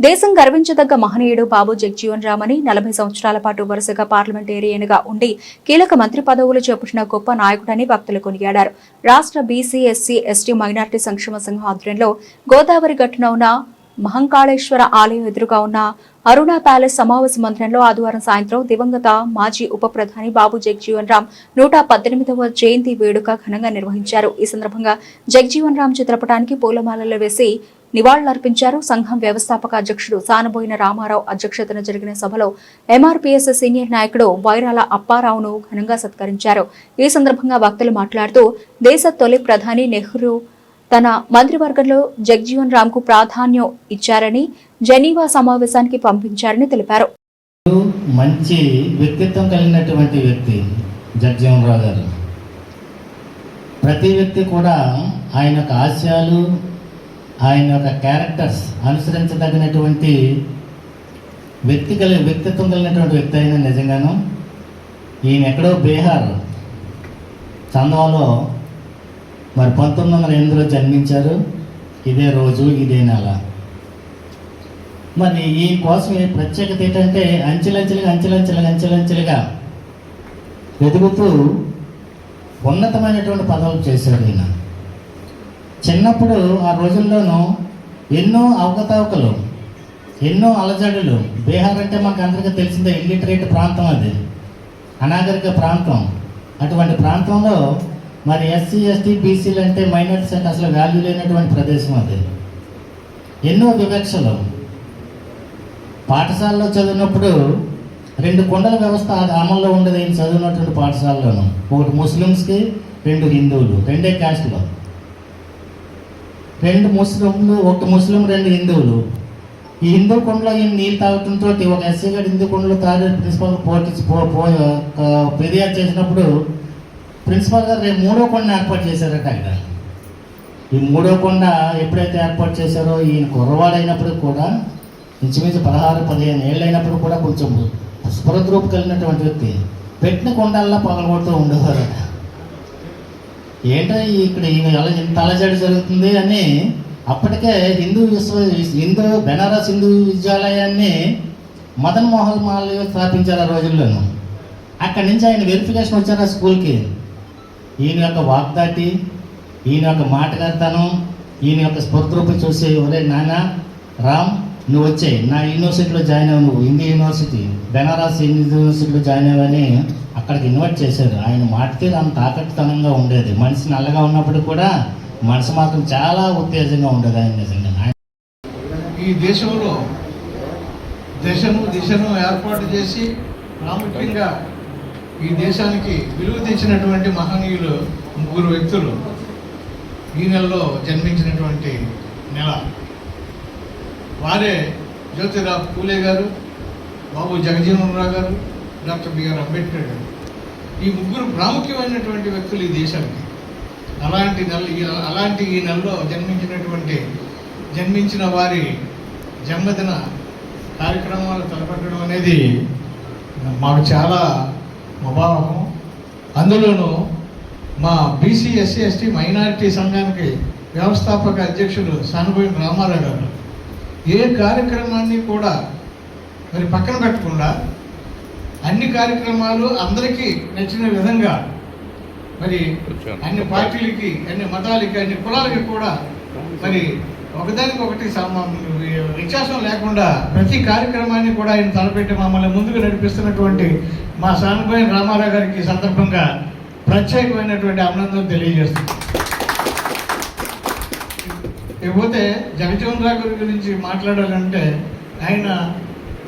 దేశం గర్వించదగ్గ మహనీయుడు బాబు జగ్జీవన్ రామ్ అని 40 సంవత్సరాల పాటు వరుసగా పార్లమెంటేరియన్గా ఉండి కీలక మంత్రి పదవులు చేపట్టిన గొప్ప నాయకుడని భక్తులు కొనియాడారు. రాష్ట్ర బీసీ, ఎస్సీ, ఎస్టీ, మైనార్టీ సంక్షేమ సంఘం ఆధ్వర్యంలో గోదావరి గట్టున ఉన్న మహంకాళేశ్వర ఆలయం ఎదురుగా ఉన్న అరుణ ప్యాలెస్ సమావేశ మందిరంలో ఆదివారం సాయంత్రం దివంగత మాజీ ఉప ప్రధాని బాబు జగ్జీవన్ రామ్ 118వ జయంతి వేడుక ఘనంగా నిర్వహించారు. ఈ సందర్భంగా జగ్జీవన్ రామ్ చిత్రపటానికి పూలమాలలు వేసి నివాళులర్పించారు. సంఘం వ్యవస్థాపక అధ్యక్షుడు సానబోయిన రామారావు అధ్యక్షతన జరిగిన సభలో ఎంఆర్పీఎస్ సీనియర్ నాయకుడు వైరాల అప్పారావును ఘనంగా సత్కరించారు. ఈ సందర్భంగా భక్తులు మాట్లాడుతూ దేశ తొలి ప్రధాని నెహ్రూ తన మంత్రివర్గంలో జగ్జీవన్ రామ్ కు ప్రాధాన్యం ఇచ్చారని, జెనీవా సమావేశానికి పంపించారని తెలిపారు. మంచి వ్యక్తిత్వం కలిగినటువంటి వ్యక్తి జగ్జీవన్ రామ్ గారు. ప్రతి వ్యక్తి కూడా ఆయన యొక్క ఆశయాలు, ఆయన యొక్క క్యారెక్టర్స్ అనుసరించదగినటువంటి వ్యక్తిత్వం కలిగినటువంటి వ్యక్తి అయినా నిజంగాను. ఈయన ఎక్కడో బీహార్ చందవాలో మరి 1908లో జన్మించారు. ఇదే రోజు, ఇదే నెల. మరి ఈ కోసం ప్రత్యేకత ఏంటంటే అంచెలంచెలుగా ఎదుగుతూ ఉన్నతమైనటువంటి పదవులు చేశాడు ఈయన. చిన్నప్పుడు ఆ రోజుల్లోనూ ఎన్నో అవకతవకలు, ఎన్నో అలజడులు. బీహార్ అంటే మనకు అందరికీ తెలిసిందే, ఇల్లిటరేట్ ప్రాంతం, అది అనాగరిక ప్రాంతం. అటువంటి ప్రాంతంలో మరి ఎస్సీ, ఎస్టీ, బీసీలు అంటే మైనారిటీస్ అంటే అసలు వాల్యూ లేనటువంటి ప్రదేశం అది. ఎన్నో వివక్షలు. పాఠశాలలో చదివినప్పుడు 2 కొండల వ్యవస్థ అమల్లో ఉండేది ఈయన చదివినటువంటి పాఠశాలలోనూ. ఒకటి ముస్లిమ్స్కి, 2 హిందువులు, 2 క్యాస్ట్లో. 2 ముస్లింలు, 1 ముస్లిం, 2 హిందువులు. ఈ హిందూ కొండలో ఈయన నీళ్ళు తాగటంతో ఒక ఎస్సీ గారు హిందూ కొండలో తాగే ప్రిన్సిపల్ ఫిర్యాదు చేసినప్పుడు ప్రిన్సిపాల్ గారు రేపు 3వ కొండ ఏర్పాటు చేశారట అక్కడ. ఈ 3వ కొండ ఎప్పుడైతే ఏర్పాటు చేశారో ఈయన కుర్రవాడైనప్పుడు కూడా, ఇంచుమించు 16-15 ఏళ్ళు అయినప్పుడు కూడా కొంచెం స్ఫురద్రూపు కలిగినటువంటి వ్యక్తి పెట్టిన కొండల్లా పగలగొడుతూ ఉండేవారట. ఏంటో ఇక్కడ ఇంత అలజడి జరుగుతుంది అని అప్పటికే హిందూ బెనారస్ హిందూ విద్యాలయాన్ని మదన్ మోహన్ మాల్య స్థాపించారు ఆ రోజుల్లోనూ. అక్కడి నుంచి ఆయన వెరిఫికేషన్ వచ్చారు ఆ స్కూల్కి. ఈయన యొక్క వాగ్దాటి, ఈయన యొక్క మాటగారితనం, ఈయన యొక్క స్ఫూర్తిరూపం చూసి, ఒరే నాన్న రామ్, నువ్వు వచ్చాయి నా యూనివర్సిటీలో జాయిన్ అవ్వు, నువ్వు హిందీ యూనివర్సిటీ, బెనారస్ హిందూ యూనివర్సిటీలో జాయిన్ అవ్వని అక్కడికి ఇన్వైట్ చేశారు. ఆయన మాట తీరు అంత ఆకట్టుతనంగా ఉండేది. మనిషి నల్లగా ఉన్నప్పుడు కూడా మనసు మాత్రం చాలా ఉత్తేజంగా ఉండేది ఆయన నిజంగా. ఈ దేశంలో దిశను ఏర్పాటు చేసి ప్రాముఖ్యంగా ఈ దేశానికి విలువ తెచ్చినటువంటి మహనీయులు 3 వ్యక్తులు ఈ నెలలో జన్మించినటువంటి నెల. వారే జ్యోతిరావు పూలే గారు, బాబు జగజీవన్ రామ్ గారు, డాక్టర్ బిఆర్ అంబేద్కర్ గారు. ఈ 3 ప్రాముఖ్యమైనటువంటి వ్యక్తులు ఈ దేశానికి. అలాంటి ఈ నెలలో జన్మించిన వారి జన్మదిన కార్యక్రమాలు తలపెట్టడం అనేది మాకు చాలా అభావం. అందులోనూ మా బీసీ, ఎస్సీ, ఎస్టీ, మైనారిటీ సంఘానికి వ్యవస్థాపక అధ్యక్షుడు సానబోయిన రామారావు గారు ఏ కార్యక్రమాన్ని కూడా మరి పక్కన పెట్టకుండా అన్ని కార్యక్రమాలు అందరికీ నచ్చిన విధంగా, మరి అన్ని పార్టీలకి, అన్ని మతాలకి, అన్ని కులాలకి కూడా మరి ఒకదానికొకటి వ్యత్యాసం లేకుండా ప్రతి కార్యక్రమాన్ని కూడా ఆయన తలపెట్టి మమ్మల్ని ముందుకు నడిపిస్తున్నటువంటి మా సానబోయిన రామారావు గారికి సందర్భంగా ప్రత్యేకమైనటువంటి అభినందనలు తెలియజేస్తున్నాం. ఇకపోతే జగజీవన్ రామ్ గారి గురించి మాట్లాడాలంటే ఆయన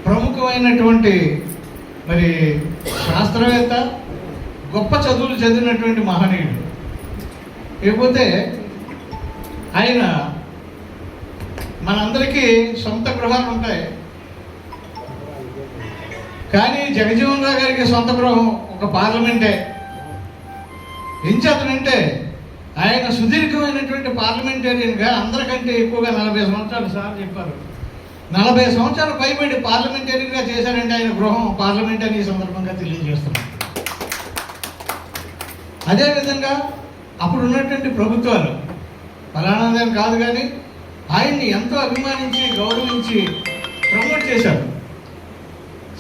ప్రముఖమైనటువంటి మరి శాస్త్రవేత్త, గొప్ప చదువులు చదివినటువంటి మహనీయుడు. ఇకపోతే ఆయన మనందరికీ సొంత గృహాలు ఉంటాయి, కానీ జగజీవన్ రామ్ గారికి సొంత గృహం ఒక పార్లమెంటే. ఎంచేతనంటే ఆయన సుదీర్ఘమైనటువంటి పార్లమెంటేరియన్గా అందరికంటే ఎక్కువగా 40 సంవత్సరాలు సార్ చెప్పారు. 40 సంవత్సరాలు పైబడి పార్లమెంటేరియన్గా చేశారంటే ఆయన గృహం పార్లమెంట్ అని ఈ సందర్భంగా తెలియజేస్తున్నారు. అదేవిధంగా అప్పుడు ఉన్నటువంటి ప్రభుత్వాలు ఫలానాదని కాదు, కానీ ఆయన్ని ఎంతో అభిమానించి, గౌరవించి ప్రమోట్ చేశారు.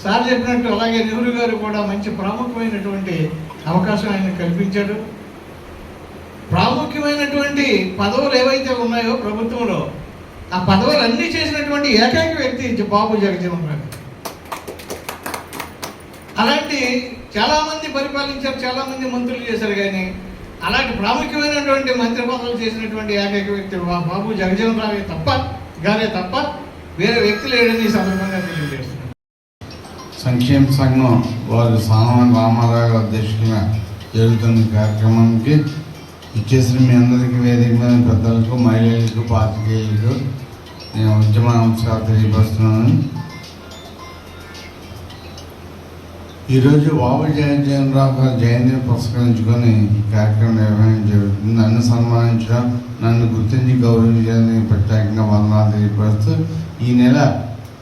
సార్ చెప్పినట్టు అలాగే నెహ్రూ గారు కూడా మంచి ప్రాముఖ్యమైనటువంటి అవకాశం ఆయన కల్పించాడు. ప్రాముఖ్యమైనటువంటి పదవులు ఏవైతే ఉన్నాయో ప్రభుత్వంలో, ఆ పదవులు అన్నీ చేసినటువంటి ఏకైక వ్యక్తి బాబు జగజీవన్ రావు. అలాంటి చాలామంది పరిపాలించారు, చాలామంది మంత్రులు చేశారు, కానీ అలాంటి ప్రాముఖ్యమైనటువంటి మంత్రి పదవులు చేసినటువంటి ఏకైక వ్యక్తి బాబు జగజీవన్ రావు తప్ప వేరే వ్యక్తి లేడని ఈ సందర్భంగా తెలియజేస్తున్నారు. సంక్షేమ సంఘం వారు సానవన రామారావు గారి అధ్యక్షులుగా జరుగుతున్న కార్యక్రమానికి ఇచ్చేసిన మీ అందరికీ వేదిక మీద పెద్దలకు, మహిళలకు, పాత్రికేయులకు నేను ఉద్యమ నమస్కారం తెలియపరుస్తున్నాను. ఈరోజు బాబు జగజీవన్ రావు గారి జయంతిని పురస్కరించుకొని కార్యక్రమం నిర్వహించడం జరుగుతుంది. నన్ను సన్మానించడం, నన్ను గుర్తించి గౌరవించడానికి ప్రత్యేకంగా వందనాలు తెలియపరుస్తూ, ఈ నెల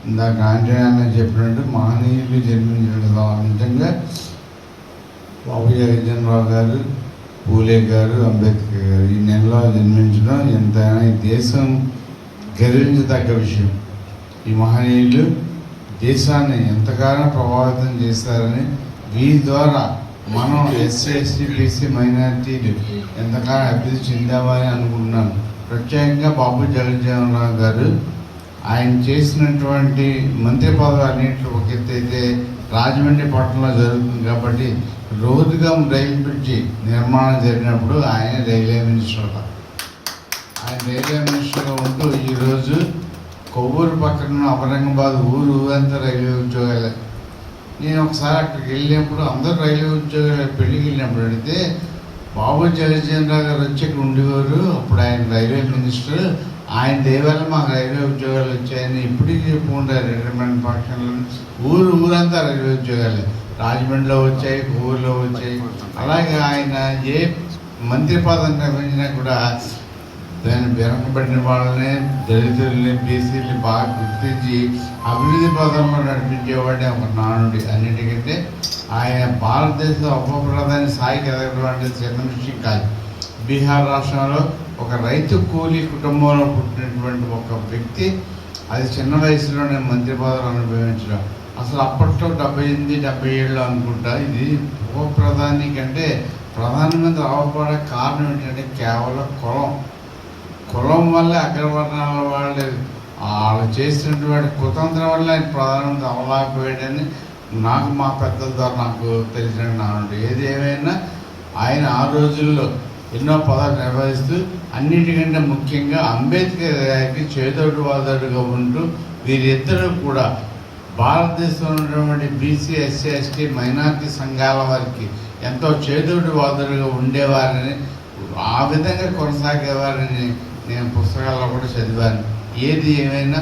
ఇందాక ఆంజనేయ చెప్పినట్టు మహనీయులు జన్మించిన నిజంగా బాబు జగజీవన్ రావు గారు, పూలే గారు, అంబేద్కర్ గారు ఈ నెలలో జన్మించడం ఎంతైనా ఈ దేశం గర్వించదగ్గ విషయం. ఈ మహనీయులు దేశాన్ని ఎంతగానో ప్రభావితం చేస్తారని, వీరి ద్వారా మనం ఎస్సీ, ఎస్టీ, బీసీ మైనారిటీలు ఎంతగానో అభివృద్ధి చెందామని అనుకుంటున్నాను. ప్రత్యేకంగా బాబు జగజీవన్ రావు గారు ఆయన చేసినటువంటి మంత్రి పదవులు అన్నింటిలో ఒక ఎత్తు అయితే రాజమండ్రి పట్టణంలో జరుగుతుంది కాబట్టి రోడ్డుగం రైలు బ్రిడ్జి నిర్మాణం జరిగినప్పుడు ఆయన రైల్వే మినిస్టర్గా ఉంటూ ఈరోజు కొవ్వూరు పక్కన అబరంగాబాద్ ఊరంతా రైల్వే ఉద్యోగాలే. నేను ఒకసారి అక్కడికి వెళ్ళినప్పుడు అందరూ రైల్వే ఉద్యోగాలు పెళ్ళికి వెళ్ళినప్పుడు అడిగితే బాబు జగజీవన్ రావు గారు వచ్చి ఇక్కడ ఉండేవారు, అప్పుడు ఆయన రైల్వే మినిస్టర్, ఆయన దేవాల మాకు రైల్వే ఉద్యోగాలు వచ్చాయని ఇప్పటికీ చెప్పుకుంటారు. రిటైర్మెంట్ ఫంక్షన్లు ఊరంతా రైల్వే ఉద్యోగాలే, రాజమండ్రిలో వచ్చాయి, ఊళ్ళో వచ్చాయి. అలాగే ఆయన ఏ మంత్రి పదవి నిర్వహించినా కూడా దాన్ని వెనకబడిన వాళ్ళని, దళితుల్ని, బీసీని బాగా గుర్తించి అభివృద్ధి పదంలో నడిపించేవాడే ఒక నానుడి. అన్నిటికంటే ఆయన భారతదేశంలో ఉప ప్రధాని స్థాయికి ఎదగడం అంటే చిన్న విషయం కాదు. బీహార్ రాష్ట్రంలో ఒక రైతు కూలీ కుటుంబంలో పుట్టినటువంటి ఒక వ్యక్తి అది చిన్న వయసులోనే మంత్రి పదవులు అనుభవించడం. అసలు అప్పట్లో 78, 77 అనుకుంటా. ఇది ఉప ప్రధాని కంటే ప్రధానమంత్రి అవ్వబడే కారణం ఏంటంటే కేవలం కులం వల్ల అగ్రవర్ణాల వాళ్ళు చేసినటువంటి కుతంత్రం వల్ల ఆయన ప్రధానమంత్రి అవ్వలేకపోయాడని నాకు మా పెద్దల ద్వారా నాకు తెలిసిన నానుడు. ఏది ఏమైనా ఆయన ఆ రోజుల్లో ఎన్నో పదాలు నిర్వహిస్తూ అన్నిటికంటే ముఖ్యంగా అంబేద్కర్ గారికి చేదోడు వాదోడుగా ఉంటూ వీరిద్దరూ కూడా భారతదేశంలో ఉన్నటువంటి బీసీ, ఎస్సీ, ఎస్టీ, మైనార్టీ సంఘాల వారికి ఎంతో చేదోడు వాదోడుగా ఉండేవారని, ఆ విధంగా కొనసాగేవారని నేను పుస్తకాల్లో కూడా చదివాను. ఏది ఏమైనా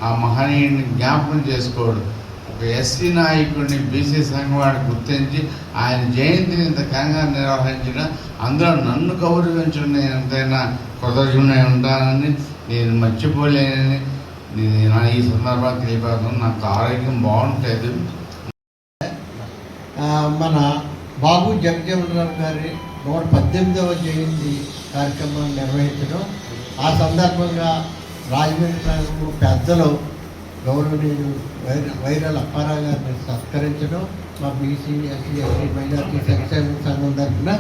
ఆ మహనీయుడిని జ్ఞాపకం చేసుకోవడం, ఒక ఎస్సీ నాయకుడిని బీసీ సంఘం వాడిని గుర్తించి ఆయన జయంతిని ఇంత ఘనంగా నిర్వహించిన, అందులో నన్ను గౌరవించడం నేను ఎంతైనా కృతజ్ఞుడై ఉంటానని, నేను మర్చిపోలేనని నేను ఈ సందర్భంగా తెలియపడుతున్నాను. నాకు ఆరోగ్యం బాగుంటుంది. మన బాబు జగజీవన్ రావు గారి 118వ జయంతి కార్యక్రమాన్ని నిర్వహించడం, ఆ సందర్భంగా రాజమండ్రి పెద్దలు గౌరవనీయులు వైరల్ అప్పారావు గారిని సత్కరించడం, మా బీసీ, ఎస్సీ, ఎస్టీ, మైనార్టీ సంక్షేమ సంఘం తరఫున.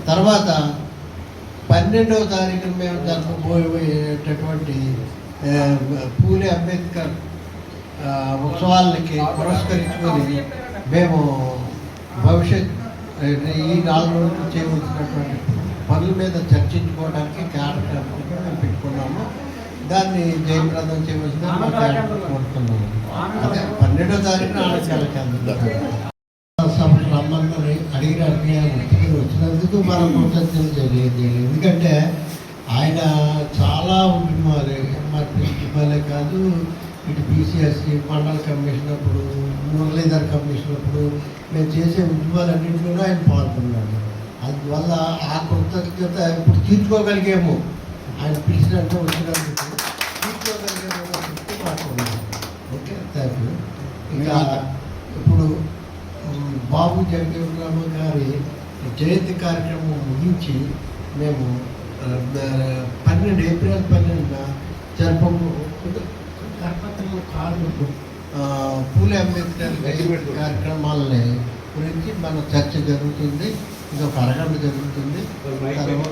తర్వాత 12వ తారీఖున మేము జరపబోయేటటువంటి పూలే అంబేద్కర్ ఉత్సవాలకి పురస్కరించుకొని మేము భవిష్యత్ ఈ 4 రోజులు చేయవలసినటువంటి పనుల మీద చర్చించుకోవడానికి కార్యక్రమం మేము పెట్టుకున్నాము. దాన్ని జయప్రదం చేయవలసిన కోరుతున్నాము. అదే 12వ తారీఖున ఆలోచనకి సభకు రమ్మని అడిగిన వచ్చినందుకు మనం కృతజ్ఞతలు తెలియజేయాలి. ఎందుకంటే ఆయన చాలా ఉద్యమాలు, ఎంఆర్పీ ఉద్యమాలే కాదు, ఇటు బీసీఎస్సీ మండల కమిషన్ అప్పుడు, మురళీధర్ కమిషన్ అప్పుడు మేము చేసే ఉద్యమాలన్నింటిలోనూ ఆయన పాల్గొన్నాడు. అందువల్ల ఆ కృతజ్ఞత ఇప్పుడు తీర్చుకోగలిగేమో, ఆయన పిలిచినట్టు వచ్చినందుకు తీర్చుకోగలిగేమో మాట్లాడుతున్నాం. Okay, thank you. ఇంకా ఇప్పుడు బాబు జగజీవన్ రావు గారి జయంతి కార్యక్రమం ముగించి మేము ఏప్రిల్ 12న జరపము పూలే అంబేద్కర్ కార్యక్రమాలని గురించి మన చర్చ జరుగుతుంది. ఇది ఒక అరగంట జరుగుతుంది. తర్వాత